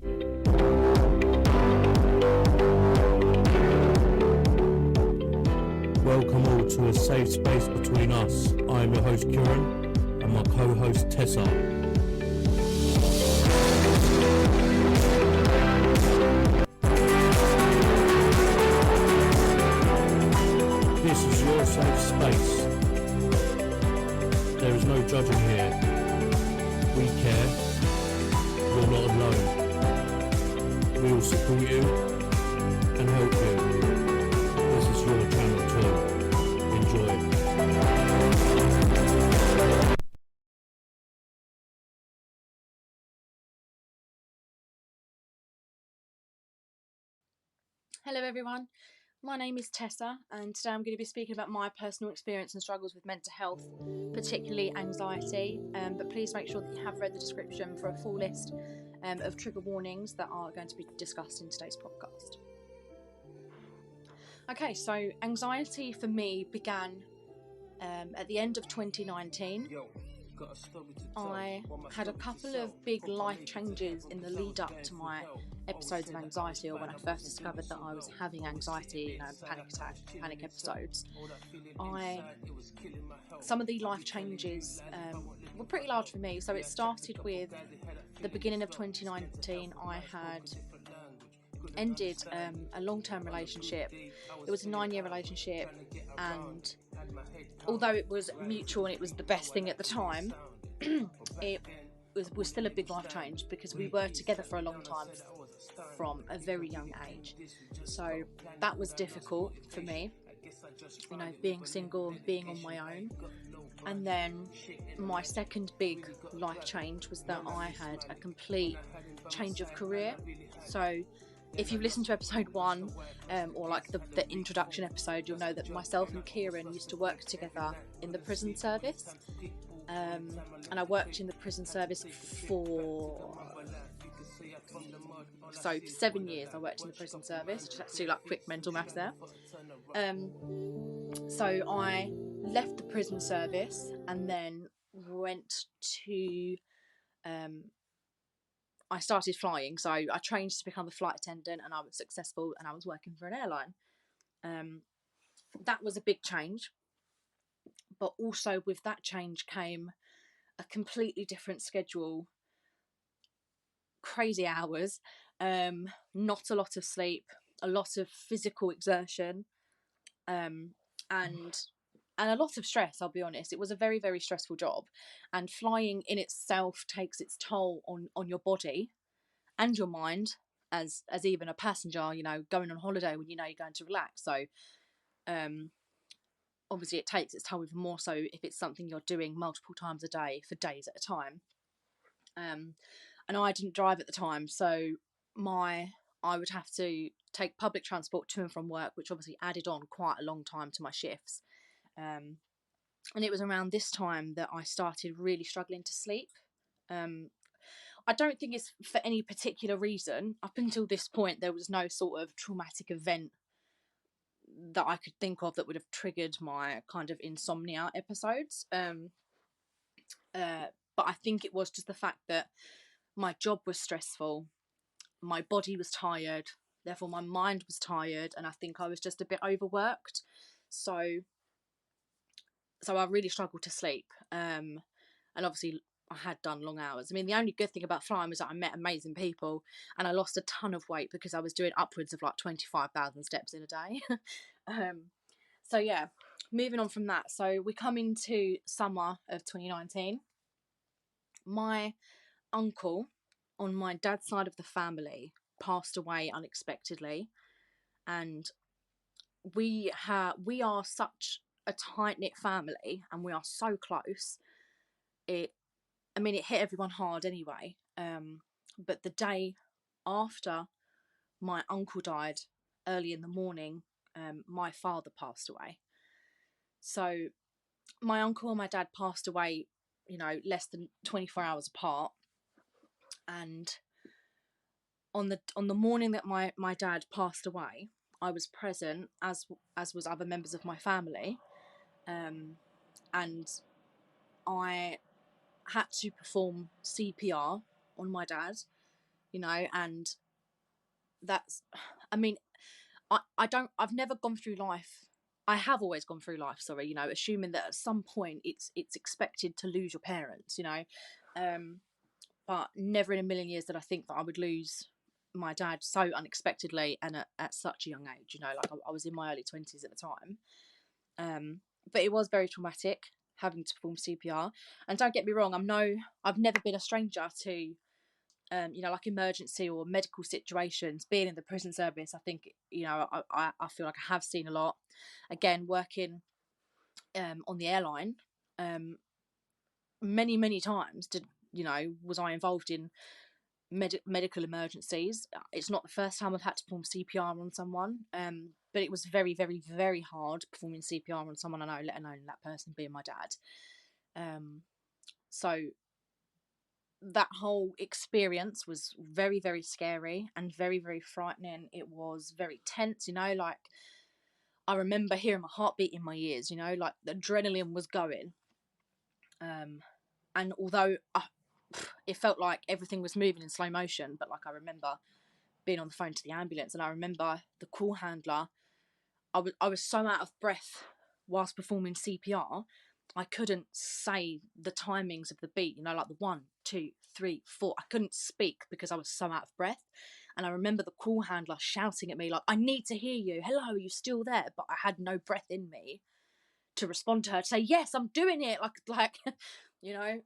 Welcome all to a safe space between us. I am your host Kieran and my co-host Tessa. This is your safe space. There is no judging here. We care. You're not alone. We will support you and help you. This is your channel too. Enjoy. Hello everyone, my name is Tessa and today I'm going to be speaking about my personal experience and struggles with mental health, particularly anxiety, but please make sure that you have read the description for a full list of trigger warnings that are going to be discussed in today's podcast. Okay, so anxiety for me began at the end of 2019. I had a couple of big life changes in the lead up to my episodes of anxiety, or when I first discovered that I was having anxiety, panic episodes. Some of the life changes were pretty large for me. So it started with the beginning of 2019. I had ended a long-term relationship. It was a 9-year relationship, and although it was mutual and it was the best thing at the time, it was still a big life change because we were together for a long time from a very young age. So that was difficult for me, you know, being single and being on my own. And then my second big life change was that I had a complete change of career. So if you've listened to episode 1 or like the introduction episode, you'll know that myself and Kieran used to work together in the prison service, and I worked in the prison service for 7 years. I worked in the prison service. Just have to do like quick mental maths there. So I left the prison service and then went to I started flying. So I trained to become a flight attendant and I was successful and I was working for an airline. That was a big change, but also with that change came a completely different schedule, crazy hours, not a lot of sleep, a lot of physical exertion, and a lot of stress. I'll be honest, it was a very, very stressful job, and flying in itself takes its toll on your body and your mind as even a passenger, you know, going on holiday when you know you're going to relax. So obviously it takes its toll even more so if it's something you're doing multiple times a day for days at a time. And I didn't drive at the time, so I would have to take public transport to and from work, which obviously added on quite a long time to my shifts. And it was around this time that I started really struggling to sleep. I don't think it's for any particular reason. Up until this point, there was no sort of traumatic event that I could think of that would have triggered my kind of insomnia episodes. But I think it was just the fact that my job was stressful, my body was tired, therefore my mind was tired, and I think I was just a bit overworked. So I really struggled to sleep. And obviously I had done long hours. I mean, the only good thing about flying was that I met amazing people and I lost a ton of weight because I was doing upwards of like 25,000 steps in a day. So yeah, moving on from that. So we come into summer of 2019. My uncle on my dad's side of the family passed away unexpectedly, and we are such a tight-knit family and we are so close. It hit everyone hard anyway, but the day after my uncle died, early in the morning, my father passed away. So my uncle and my dad passed away, you know, less than 24 hours apart. And on the morning that my dad passed away, I was present, as was other members of my family, and I had to perform CPR on my dad you know, and that's, I mean, I've never gone through life. I have always gone through life, sorry, you know, assuming that at some point it's expected to lose your parents, you know, but never in a million years did I think that I would lose my dad so unexpectedly and at such a young age, you know, like I was in my early 20s at the time. But it was very traumatic having to perform CPR. And don't get me wrong, I've never been a stranger to, you know, like emergency or medical situations. Being in the prison service, I think, you know, I feel like I have seen a lot. Again, working on the airline, many times was I involved in medical emergencies. It's not the first time I've had to perform CPR on someone, but it was very, very, very hard performing CPR on someone I know, let alone that person being my dad. So that whole experience was very, very scary and very, very frightening. It was very tense, you know, like I remember hearing my heartbeat in my ears, you know, like the adrenaline was going. And although it felt like everything was moving in slow motion, but like I remember being on the phone to the ambulance, and I remember the call handler. I was so out of breath whilst performing CPR, I couldn't say the timings of the beat, you know, like the 1, 2, 3, 4. I couldn't speak because I was so out of breath. And I remember the call handler shouting at me like, "I need to hear you. Hello, are you still there?" But I had no breath in me to respond to her to say, "Yes, I'm doing it." Like, you know.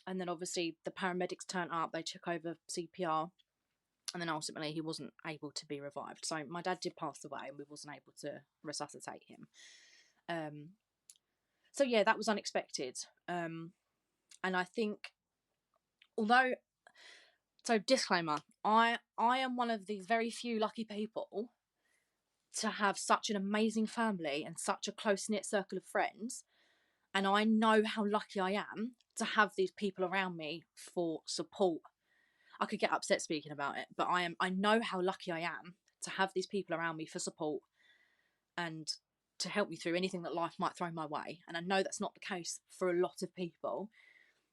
And then obviously the paramedics turned up. They took over CPR. And then ultimately he wasn't able to be revived. So my dad did pass away and we wasn't able to resuscitate him. So yeah, that was unexpected. And I think, although, so disclaimer, I am one of these very few lucky people to have such an amazing family and such a close-knit circle of friends. And I know how lucky I am to have these people around me for support. I could get upset speaking about it, but I know how lucky I am to have these people around me for support and to help me through anything that life might throw my way. And I know that's not the case for a lot of people.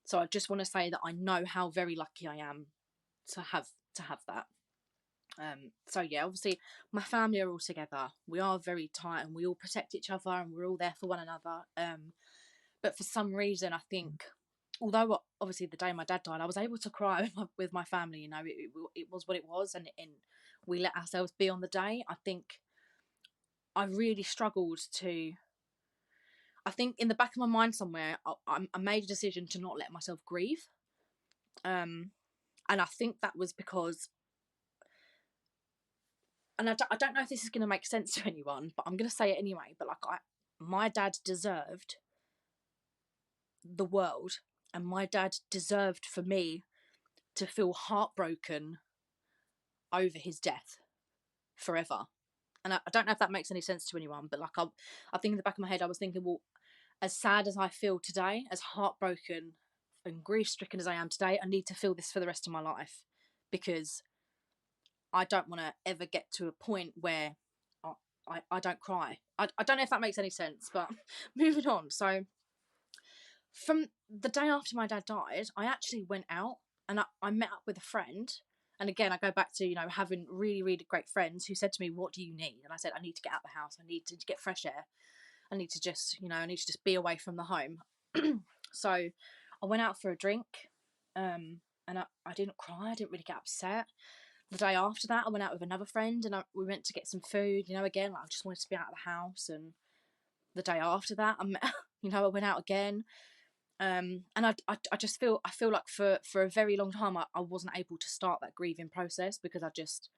So I just want to say that I know how very lucky I am to have that. So yeah, obviously my family are all together. We are very tight and we all protect each other and we're all there for one another. But for some reason, I think, although obviously the day my dad died, I was able to cry with my family. You know, it was what it was, and we let ourselves be on the day. I think I really struggled to. I think in the back of my mind somewhere, I made a decision to not let myself grieve, and I think that was because, and I don't know if this is going to make sense to anyone, but I'm going to say it anyway. But like my dad deserved the world, and my dad deserved for me to feel heartbroken over his death forever. And I don't know if that makes any sense to anyone, but like I think in the back of my head I was thinking, well, as sad as I feel today, as heartbroken and grief stricken as I am today, I need to feel this for the rest of my life, because I don't want to ever get to a point where I don't cry. I don't know if that makes any sense, but moving on. So from the day after my dad died, I actually went out and I met up with a friend. And again, I go back to, you know, having really, really great friends who said to me, "What do you need?" And I said, "I need to get out of the house. I need to get fresh air. I need to just, you know, I need to just be away from the home." So I went out for a drink, and I didn't cry. I didn't really get upset. The day after that, I went out with another friend and we went to get some food. You know, again, like, I just wanted to be out of the house. And the day after that, I went out again. And I just feel like for a very long time I wasn't able to start that grieving process, because I just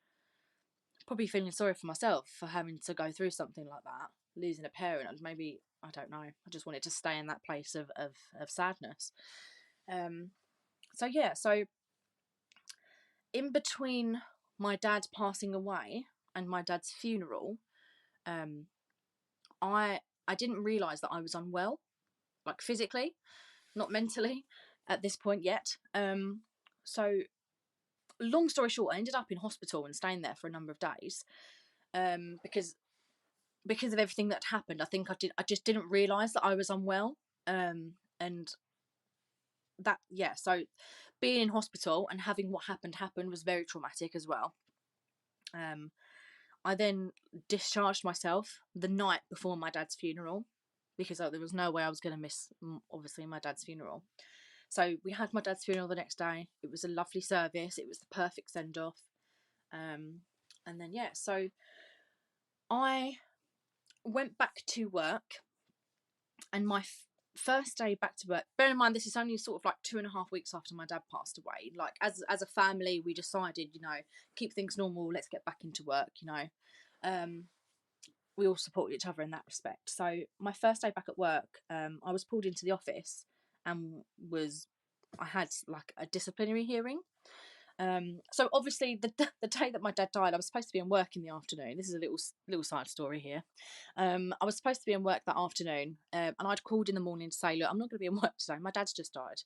probably feeling sorry for myself for having to go through something like that, losing a parent. And maybe, I don't know, I just wanted to stay in that place of sadness. So yeah, so in between my dad passing away and my dad's funeral, I didn't realise that I was unwell, like physically, not mentally at this point yet. So long story short, I ended up in hospital and staying there for a number of days, because of everything that happened. I think I just didn't realise that I was unwell, and that, yeah. So being in hospital and having what happened was very traumatic as well. I then discharged myself the night before my dad's funeral because there was no way I was going to miss, obviously, my dad's funeral. So we had my dad's funeral the next day. It was a lovely service. It was the perfect send-off. And then, yeah, so I went back to work, and my first day back to work, bear in mind this is only sort of like 2.5 weeks after my dad passed away. Like, as a family, we decided, you know, keep things normal, let's get back into work, you know. We all support each other in that respect. So my first day back at work, I was pulled into the office and I had like a disciplinary hearing. So obviously the day that my dad died, I was supposed to be in work in the afternoon. This is a little side story here. I was supposed to be in work that afternoon, and I'd called in the morning to say, look, I'm not going to be in work today. My dad's just died.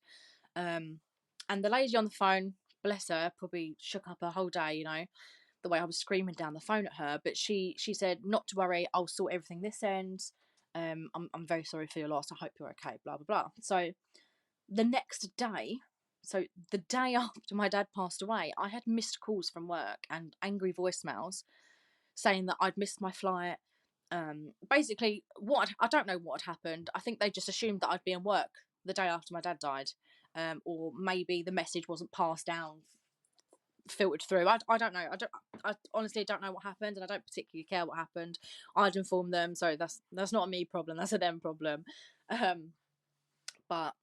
And the lady on the phone, bless her, probably shook up her whole day, you know, the way I was screaming down the phone at her. But she said, not to worry, I'll sort everything this end. I'm very sorry for your loss. I hope you're okay, blah, blah, blah. So the next day, so the day after my dad passed away, I had missed calls from work and angry voicemails saying that I'd missed my flight. Basically, I don't know what had happened. I think they just assumed that I'd be in work the day after my dad died, or maybe the message wasn't passed down, filtered through. I don't know. I honestly don't know what happened, and I don't particularly care what happened. I'd informed them, so that's not a me problem. That's a them problem. But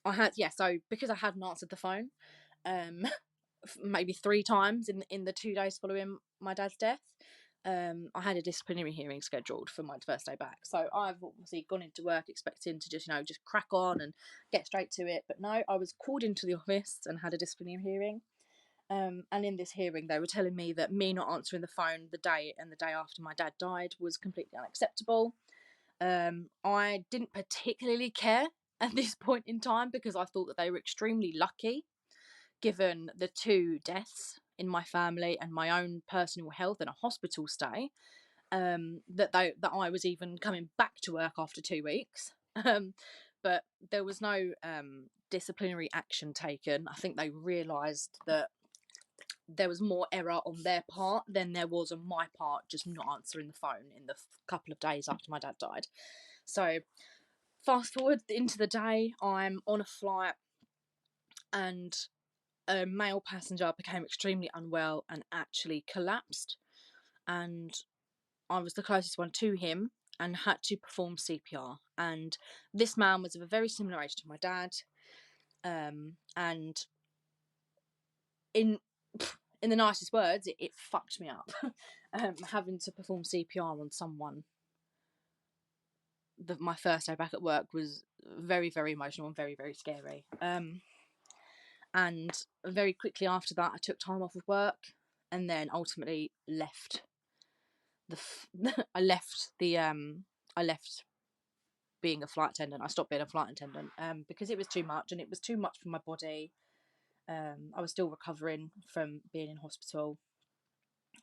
I had, yeah. So because I hadn't answered the phone, maybe 3 times in the 2 days following my dad's death, I had a disciplinary hearing scheduled for my first day back. So I've obviously gone into work expecting to just, you know, just crack on and get straight to it. But no, I was called into the office and had a disciplinary hearing. And in this hearing, they were telling me that me not answering the phone the day after my dad died was completely unacceptable. I didn't particularly care at this point in time because I thought that they were extremely lucky, given the 2 deaths in my family and my own personal health and a hospital stay, that I was even coming back to work after 2 weeks. But there was no disciplinary action taken. I think they realised that there was more error on their part than there was on my part, just not answering the phone in the couple of days after my dad died. So fast forward into the day, I'm on a flight and a male passenger became extremely unwell and actually collapsed, and I was the closest one to him and had to perform CPR. And this man was of a very similar age to my dad, and in the nicest words, it fucked me up. Having to perform CPR on someone my first day back at work was very, very emotional and very, very scary. And very quickly after that, I took time off of work and then ultimately left I left being a flight attendant. I stopped being a flight attendant because it was too much, and it was too much for my body. I was still recovering from being in hospital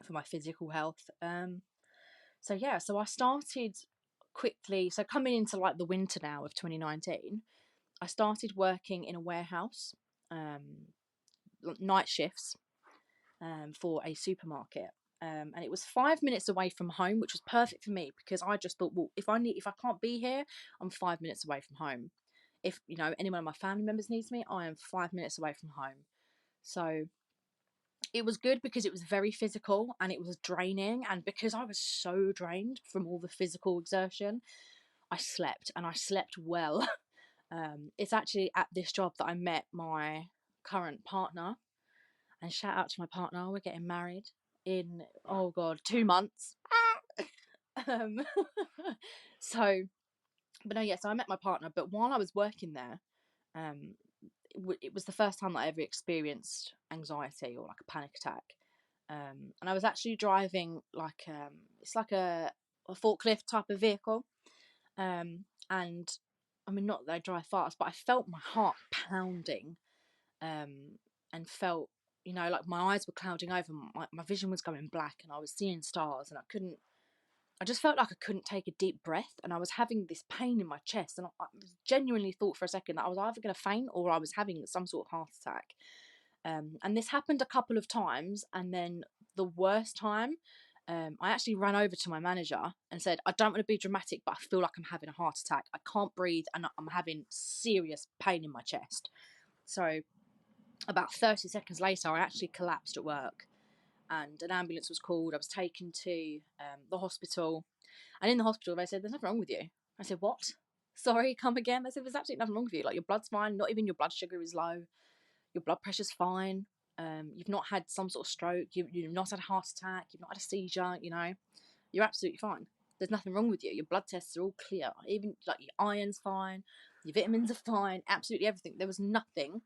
for my physical health. So I started quickly. So coming into like the winter now of 2019, I started working in a warehouse, night shifts, for a supermarket. And it was 5 minutes away from home, which was perfect for me because I just thought, well, if I can't be here, I'm 5 minutes away from home. If, you know, any one of my family members needs me, I am 5 minutes away from home. So it was good because it was very physical and it was draining. And because I was so drained from all the physical exertion, I slept, and I slept well. It's actually at this job that I met my current partner. And shout out to my partner, we're getting married in, 2 months. um, so I met my partner, but while I was working there, it was the first time that I ever experienced anxiety or like a panic attack. And I was actually driving like it's like a forklift type of vehicle. And I mean, not that I drive fast, but I felt my heart pounding, and felt, you know, like my eyes were clouding over, my vision was going black, and I was seeing stars, and I just felt like I couldn't take a deep breath, and I was having this pain in my chest, and I genuinely thought for a second that I was either going to faint or I was having some sort of heart attack. And this happened a couple of times, and then the worst time, I actually ran over to my manager and said, I don't want to be dramatic, but I feel like I'm having a heart attack. I can't breathe, and I'm having serious pain in my chest. So about 30 seconds later, I actually collapsed at work, and an ambulance was called. I was taken to the hospital, and in the hospital they said, there's nothing wrong with you. I said, what? Sorry, come again? They said, there's absolutely nothing wrong with you. Like, your blood's fine, not even your blood sugar is low, your blood pressure's fine, you've not had some sort of stroke, you've not had a heart attack, you've not had a seizure, you know, you're absolutely fine. There's nothing wrong with you. Your blood tests are all clear. Even like your iron's fine, your vitamins are fine, absolutely everything. There was nothing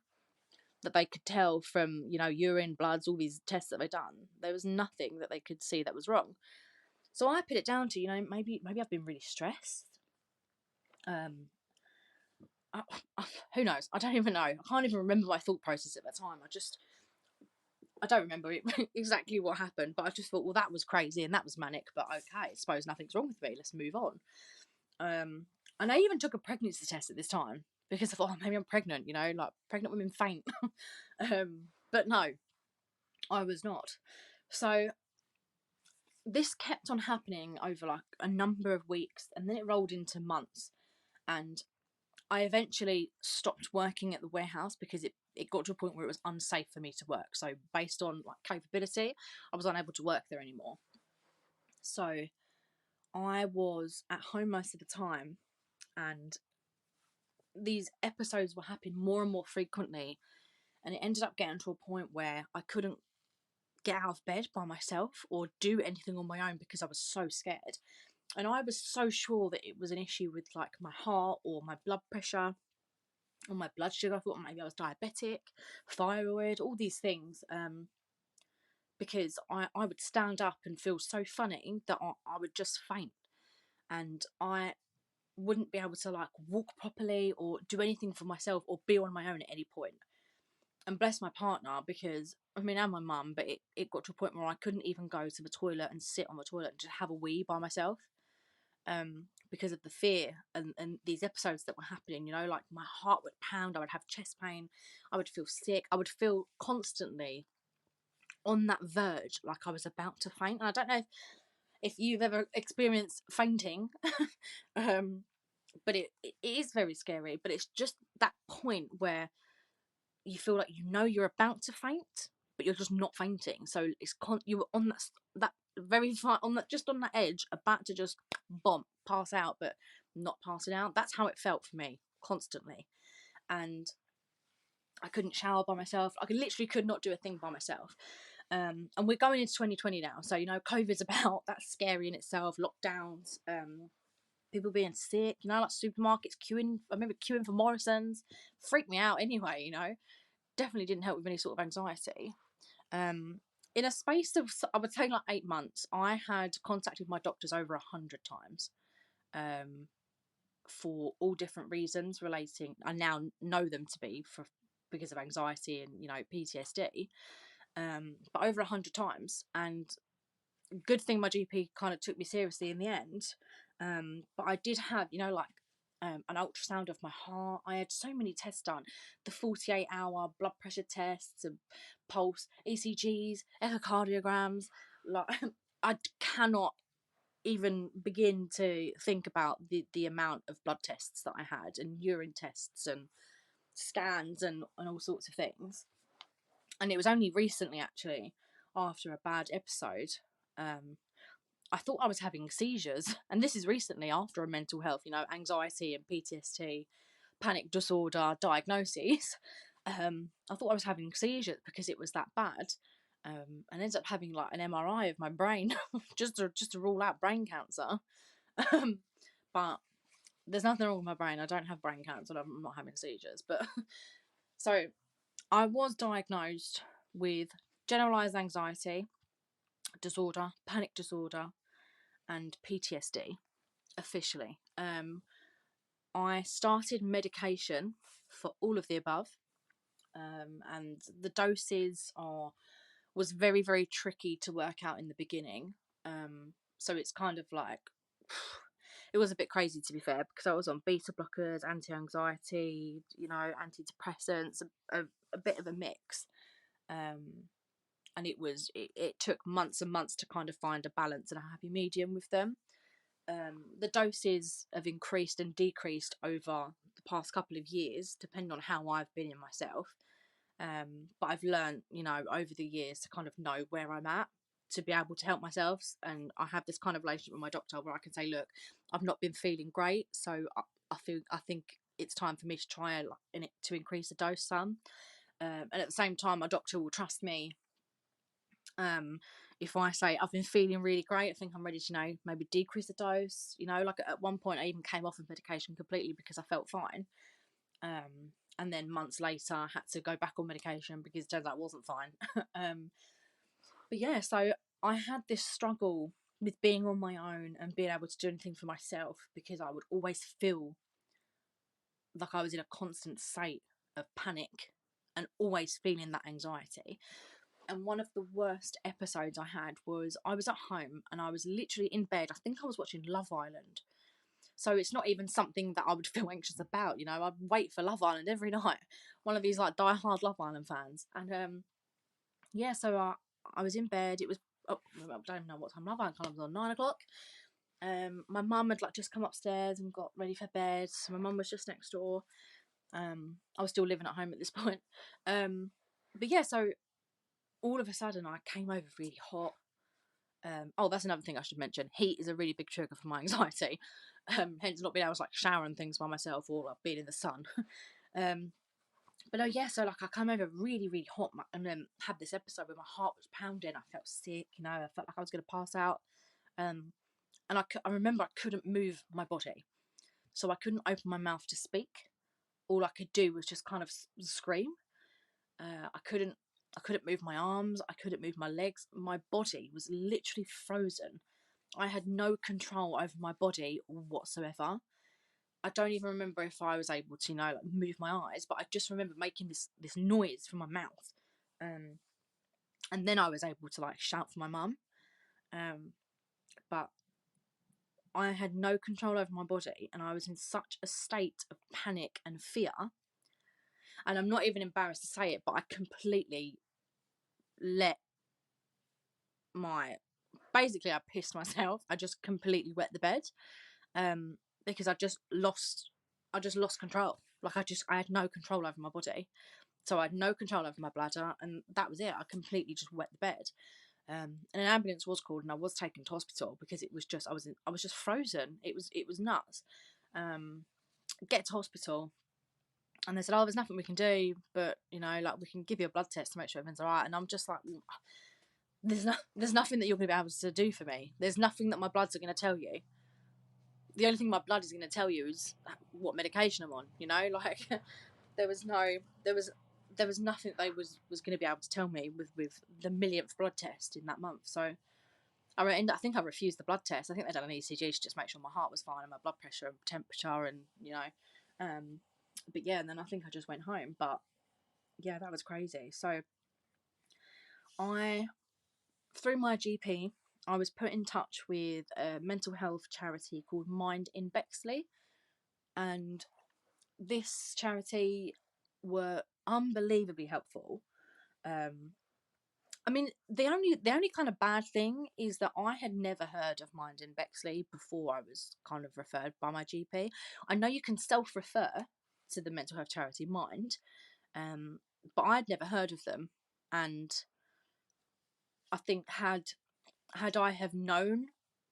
that they could tell from, you know, urine, bloods, all these tests that they've done. There was nothing that they could see that was wrong. So I put it down to, you know, maybe I've been really stressed. Who knows? I don't even know. I can't even remember my thought process at that time. I don't remember exactly what happened, but I just thought, well, that was crazy and that was manic, but okay, I suppose nothing's wrong with me. Let's move on. And I even took a pregnancy test at this time because I thought, oh, maybe I'm pregnant, you know, like pregnant women faint. But no, I was not. So this kept on happening over like a number of weeks, and then it rolled into months. And I eventually stopped working at the warehouse because it got to a point where it was unsafe for me to work. So based on like capability, I was unable to work there anymore. So I was at home most of the time, and these episodes were happening more and more frequently, and it ended up getting to a point where I couldn't get out of bed by myself or do anything on my own because I was so scared. And I was so sure that it was an issue with like my heart or my blood pressure or my blood sugar. I thought maybe I was diabetic, thyroid, all these things. Because I would stand up and feel so funny that I would just faint, and I wouldn't be able to like walk properly or do anything for myself or be on my own at any point. And bless my partner, because I mean, and my mum, but it got to a point where I couldn't even go to the toilet and sit on the toilet and just have a wee by myself, because of the fear and these episodes that were happening. You know, like my heart would pound, I would have chest pain, I would feel sick, I would feel constantly on that verge, like I was about to faint. And I don't know if you've ever experienced fainting, but it is very scary. But it's just that point where you feel like you know you're about to faint, but you're just not fainting. So it's you're on that very far on that, just on that edge, about to just bomb pass out, but not passing out. That's how it felt for me constantly, and I couldn't shower by myself. I literally could not do a thing by myself. And we're going into 2020 now, so you know COVID's about. That's scary in itself. Lockdowns, people being sick. You know, like supermarkets queuing. I remember queuing for Morrison's. Freaked me out anyway. You know, definitely didn't help with any sort of anxiety. In a space of, I would say, like 8 months, I had contacted my doctors over 100 times, for all different reasons relating. I now know them to be for because of anxiety and, you know, PTSD. But over 100 times, and good thing my GP kind of took me seriously in the end. But I did have, you know, like an ultrasound of my heart. I had so many tests done, the 48-hour blood pressure tests, and pulse, ECGs, echocardiograms. Like I cannot even begin to think about the amount of blood tests that I had, and urine tests and scans and all sorts of things. And it was only recently, actually, after a bad episode, I thought I was having seizures. And this is recently after a mental health, you know, anxiety and PTSD, panic disorder diagnoses. I thought I was having seizures because it was that bad. And ended up having like an MRI of my brain just to rule out brain cancer. But there's nothing wrong with my brain. I don't have brain cancer. I'm not having seizures. But so I was diagnosed with generalized anxiety disorder, panic disorder, and PTSD officially. I started medication for all of the above, and the doses was very, very tricky to work out in the beginning. So it's kind of like, it was a bit crazy, to be fair, because I was on beta blockers, anti-anxiety, antidepressants, a bit of a mix. And it took months and months to kind of find a balance and a happy medium with them. The doses have increased and decreased over the past couple of years, depending on how I've been in myself. But I've learned, over the years to kind of know where I'm at to be able to help myself. And I have this kind of relationship with my doctor where I can say, look, I've not been feeling great, so I think it's time for me to try to increase the dose some. And at the same time, my doctor will trust me. If I say I've been feeling really great, I think I'm ready to maybe decrease the dose. Like at one point I even came off of medication completely because I felt fine. And then months later I had to go back on medication because it turns out I wasn't fine. But yeah, so I had this struggle with being on my own and being able to do anything for myself because I would always feel like I was in a constant state of panic and always feeling that anxiety. And one of the worst episodes I had was I was at home and I was literally in bed. I think I was watching Love Island. So it's not even something that I would feel anxious about, I'd wait for Love Island every night. One of these like die-hard Love Island fans. And yeah, so I was in bed. It was, I don't even know what time Love Island was on, 9 o'clock. My mum had just come upstairs and got ready for bed. So my mum was just next door. I was still living at home at this point. But yeah, so all of a sudden I came over really hot. Oh, that's another thing I should mention. Heat is a really big trigger for my anxiety. Hence not being able to shower and things by myself or being in the sun. But oh yeah, so I came over really, really hot and then had this episode where my heart was pounding. I felt sick, I felt like I was going to pass out. And I remember I couldn't move my body. So I couldn't open my mouth to speak. All I could do was just kind of scream. I couldn't move my arms. I couldn't move my legs. My body was literally frozen. I had no control over my body whatsoever. I don't even remember if I was able to, move my eyes, but I just remember making this noise from my mouth. And then I was able to shout for my mum. But I had no control over my body and I was in such a state of panic and fear. And I'm not even embarrassed to say it, but I completely basically I pissed myself. I just completely wet the bed. Because I just lost control. I had no control over my body. So I had no control over my bladder and that was it. I completely just wet the bed. And an ambulance was called and I was taken to hospital because it was just, I was just frozen. It was nuts. Get to hospital and they said, oh, there's nothing we can do, but we can give you a blood test to make sure everything's all right. And I'm just like, there's nothing that you're going to be able to do for me. There's nothing that my bloods are going to tell you. The only thing my blood is going to tell you is what medication I'm on. There was nothing they was going to be able to tell me with the millionth blood test in that month. So I think I refused the blood test. I think they done an ECG to just make sure my heart was fine and my blood pressure and temperature and but yeah, and then I think I just went home. But yeah, that was crazy. So through my GP, I was put in touch with a mental health charity called Mind in Bexley, and this charity were unbelievably helpful. I mean, the only kind of bad thing is that I had never heard of Mind in Bexley before I was kind of referred by my GP. I know you can self-refer to the mental health charity Mind, but I'd never heard of them, and I think had I have known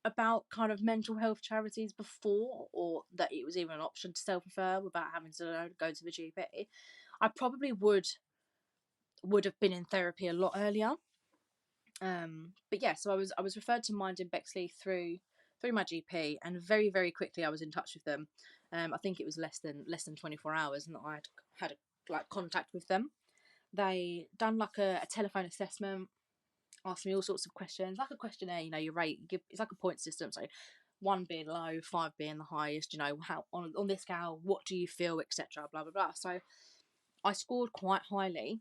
about kind of mental health charities before, or that it was even an option to self-refer without having to go to the GP, I probably would have been in therapy a lot earlier. But yeah, so I was referred to Mind in Bexley through my GP, and very, very quickly I was in touch with them. I think it was less than 24 hours, and I had contact with them. They done a telephone assessment, asked me all sorts of questions, like a questionnaire. You rate. It's like a point system. So 1 being low, 5 being the highest. How on this scale, what do you feel, etc. Blah blah blah. So I scored quite highly,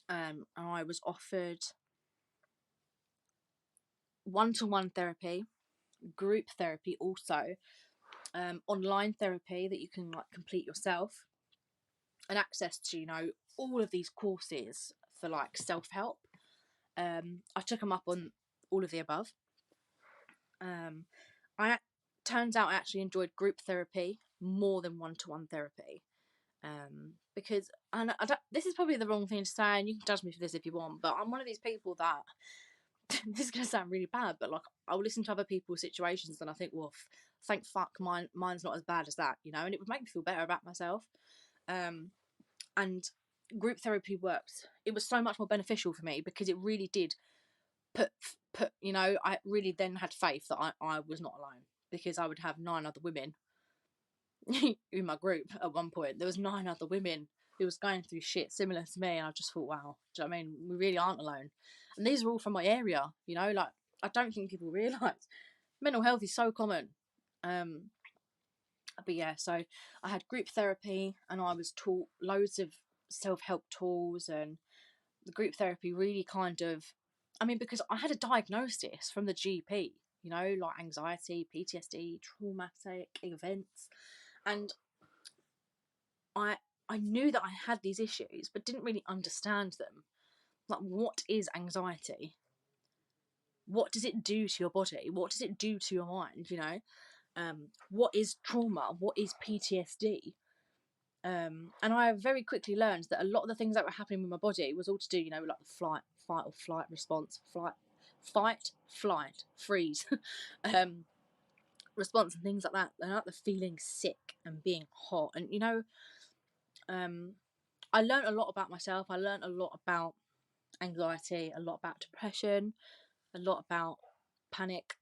and I was offered one-to-one therapy, group therapy also, online therapy that you can like complete yourself, and access to, you know, all of these courses for like self-help. I took them up on all of the above. I turns out I actually enjoyed group therapy more than one-to-one therapy, because, and I don't, this is probably the wrong thing to say, and you can judge me for this if you want, but I'm one of these people that this is going to sound really bad, but like I'll listen to other people's situations and I think, well, thank fuck mine's not as bad as that, you know, and it would make me feel better about myself. And group therapy worked. It was so much more beneficial for me because it really did put you know, I really then had faith that I was not alone, because I would have 9 other women in my group. At one point there was 9 other women who was going through shit similar to me, and I just thought, wow, do you know what I mean, we really aren't alone. And these are all from my area, you know, like I don't think people realise mental health is so common. But yeah, so I had group therapy and I was taught loads of self-help tools, and the group therapy really kind of, I mean, because I had a diagnosis from the GP, you know, like anxiety, PTSD, traumatic events, and I knew that I had these issues but didn't really understand them. Like, what is anxiety? What does it do to your body? What does it do to your mind, you know? What is trauma? What is PTSD? And I very quickly learned that a lot of the things that were happening with my body was all to do, you know, like the fight or flight response, fight, flight, freeze, response, and things like that. And like the feeling sick and being hot, and you know, I learned a lot about myself. I learned a lot about anxiety, a lot about depression, a lot about panic.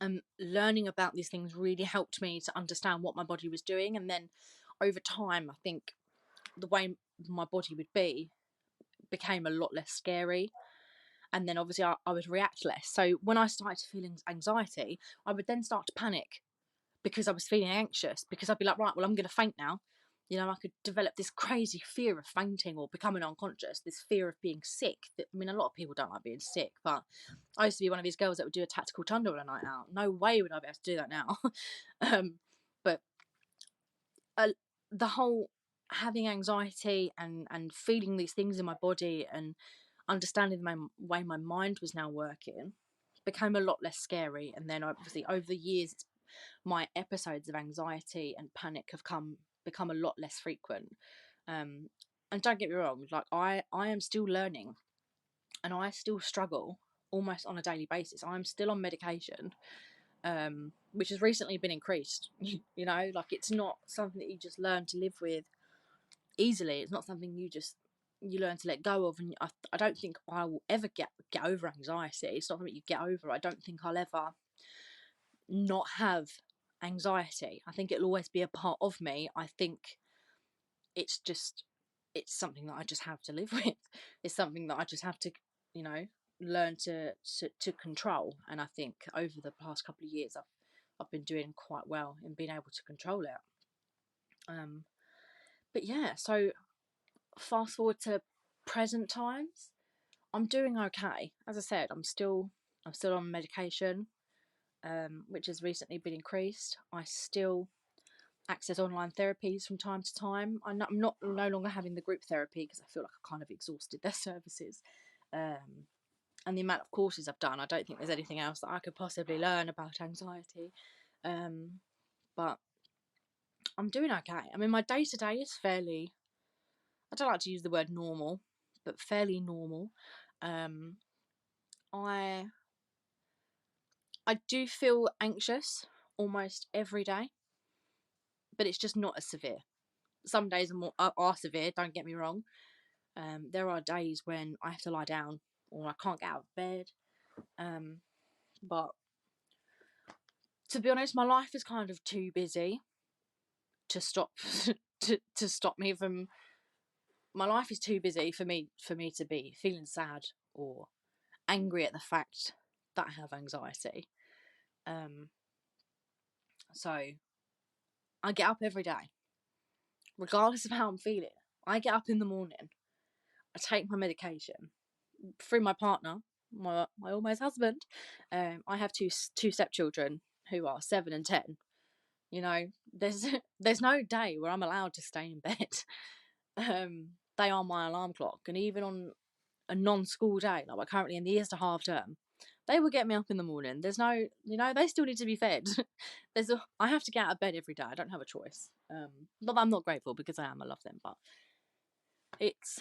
And learning about these things really helped me to understand what my body was doing, and then over time, I think the way my body would be became a lot less scary, and then obviously I would react less. So when I started feeling anxiety, I would then start to panic because I was feeling anxious, because I'd be like, right, well, I'm going to faint now. You know, I could develop this crazy fear of fainting or becoming unconscious, this fear of being sick. I mean, a lot of people don't like being sick, but I used to be one of these girls that would do a tactical thunder on a night out. No way would I be able to do that now. But the whole having anxiety and feeling these things in my body and understanding the way my mind was now working became a lot less scary. And then obviously over the years, my episodes of anxiety and panic have become a lot less frequent. And don't get me wrong, like I am still learning, and I still struggle almost on a daily basis. I'm still on medication, which has recently been increased. You know, like it's not something that you just learn to live with easily. It's not something you learn to let go of, and I don't think I will ever get over anxiety. It's not something you get over. I don't think I'll ever not have anxiety. I think it'll always be a part of me. I think it's something that I just have to live with. It's something that I just have to, you know, learn to control. And I think over the past couple of years, I've been doing quite well in being able to control it. But yeah, so fast forward to present times, I'm doing okay. As I said, I'm still on medication, which has recently been increased. I still access online therapies from time to time. I'm no longer having the group therapy because I feel like I kind of exhausted their services. And the amount of courses I've done, I don't think there's anything else that I could possibly learn about anxiety. But I'm doing okay. I mean, my day to day is fairly, I don't like to use the word normal, but fairly normal. I do feel anxious almost every day, but it's just not as severe. Some days are severe, don't get me wrong. There are days when I have to lie down or I can't get out of bed. But to be honest, my life is kind of too busy to stop to stop me from. My life is too busy for me to be feeling sad or angry at the fact that I have anxiety. So I get up every day, regardless of how I'm feeling. I get up in the morning, I take my medication through my partner. my almost husband. I have two stepchildren who are 7 and 10. You know, there's no day where I'm allowed to stay in bed. They are my alarm clock, and even on a non-school day, like we're currently in the Easter half term, they will get me up in the morning. There's no, they still need to be fed. I have to get out of bed every day. I don't have a choice. Not that I'm not grateful, because I am. I love them, but it's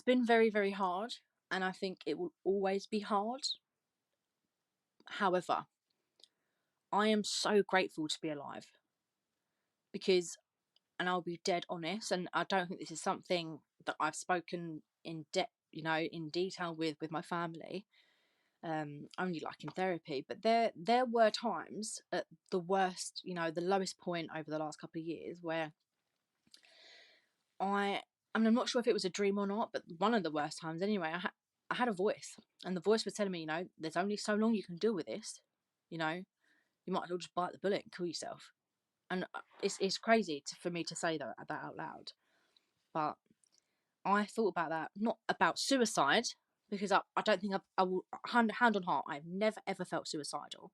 been very, very hard, and I think it will always be hard. However, I am so grateful to be alive, because, and I'll be dead honest, and I don't think this is something that I've spoken in depth, in detail with my family, only like in therapy. But there were times at the worst, the lowest point over the last couple of years, where I'm not sure if it was a dream or not, but one of the worst times anyway, I had a voice, and the voice was telling me, there's only so long you can deal with this, you might as well just bite the bullet and kill yourself. And it's crazy for me to say that out loud, but I thought about that, not about suicide, because I don't think I will, hand on heart, I've never ever felt suicidal.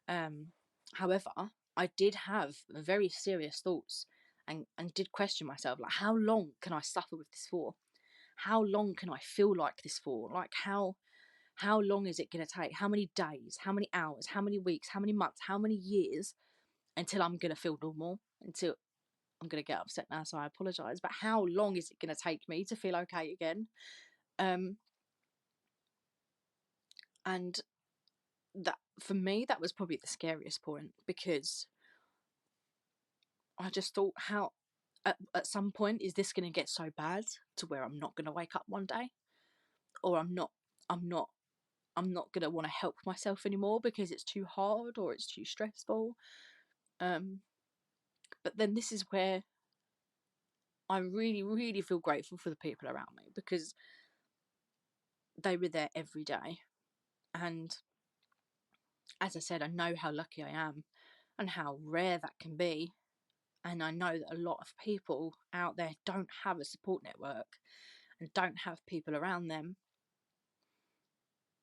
However, I did have very serious thoughts, and did question myself, like, how long can I suffer with this for? How long can I feel like this for? Like, how long is it going to take? How many days? How many hours? How many weeks? How many months? How many years until I'm going to feel normal? Until I'm going to get upset now, so I apologise. But how long is it going to take me to feel okay again? And that, for me, that was probably the scariest point, because I just thought, how at some point is this going to get so bad to where I'm not going to wake up one day, or I'm not going to want to help myself anymore because it's too hard or it's too stressful. But then this is where I really, really feel grateful for the people around me, because they were there every day. And as I said, I know how lucky I am and how rare that can be. And I know that a lot of people out there don't have a support network and don't have people around them.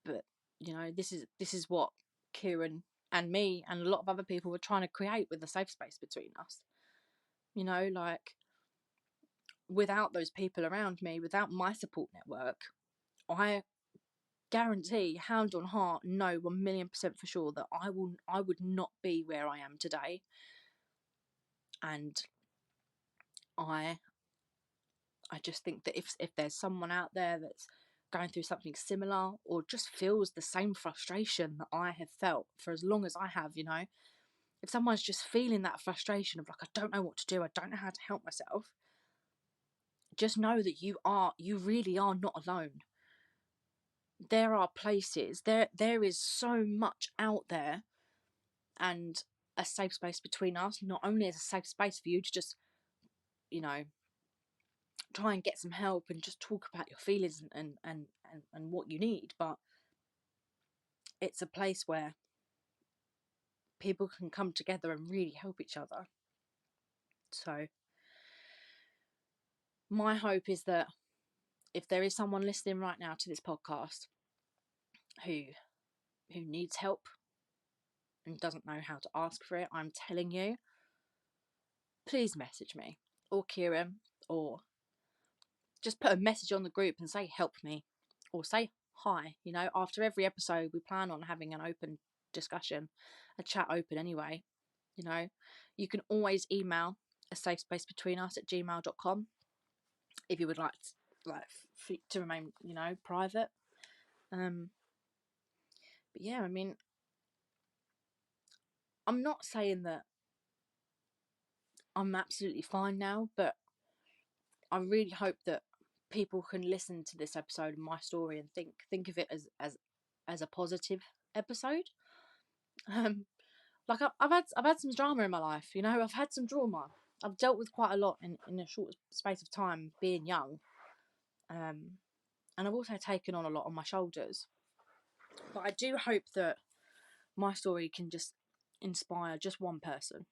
But this is what Kieran and me and a lot of other people were trying to create with the safe space between us. Like, without those people around me, without my support network, I guarantee, hand on heart, no, 1,000,000% for sure, that I would not be where I am today. And I just think that if there's someone out there that's going through something similar, or just feels the same frustration that I have felt for as long as I have, if someone's just feeling that frustration of, like, I don't know what to do, I don't know how to help myself, just know that you really are not alone. There are places, there is so much out there, and a safe space between us not only is a safe space for you to just, try and get some help and just talk about your feelings and what you need, but it's a place where people can come together and really help each other. So my hope is that if there is someone listening right now to this podcast who needs help and doesn't know how to ask for it, I'm telling you, please message me or Kieran, or just put a message on the group and say help me, or say hi. After every episode we plan on having an open discussion, a chat open anyway. You can always email a safe space between us at gmail.com if you would like to remain private. But yeah, I mean, I'm not saying that I'm absolutely fine now, but I really hope that people can listen to this episode and my story and think of it as a positive episode. Like, I've had some drama in my life, I've had some trauma. I've dealt with quite a lot in a short space of time, being young. And I've also taken on a lot on my shoulders. But I do hope that my story can just inspire just one person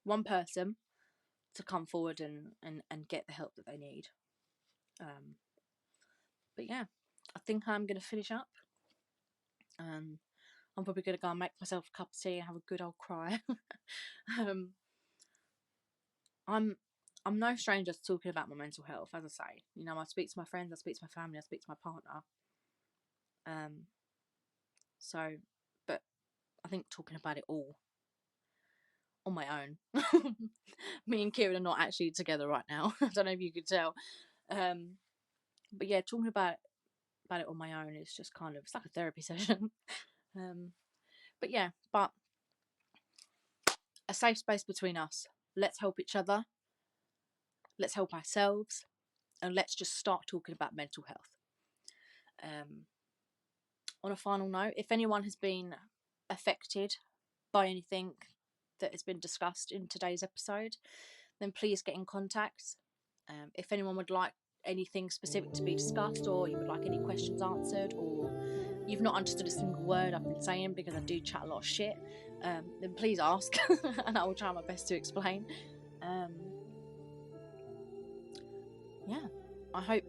to come forward and get the help that they need. But yeah, I think I'm going to finish up. I'm probably going to go and make myself a cup of tea and have a good old cry. I'm no stranger to talking about my mental health, as I say. You know, I speak to my friends, I speak to my family, I speak to my partner. So, but I think talking about it all on my own. Me and Kieran are not actually together right now. I don't know if you could tell. But yeah, talking about it on my own is just kind of, it's like a therapy session. But yeah, but a safe space between us. Let's help each other. Let's help ourselves. And let's just start talking about mental health. On a final note, if anyone has been affected by anything that has been discussed in today's episode, then please get in contact. If anyone would like anything specific to be discussed, or you would like any questions answered, or you've not understood a single word I've been saying because I do chat a lot of shit, then please ask and I will try my best to explain. Yeah, I hope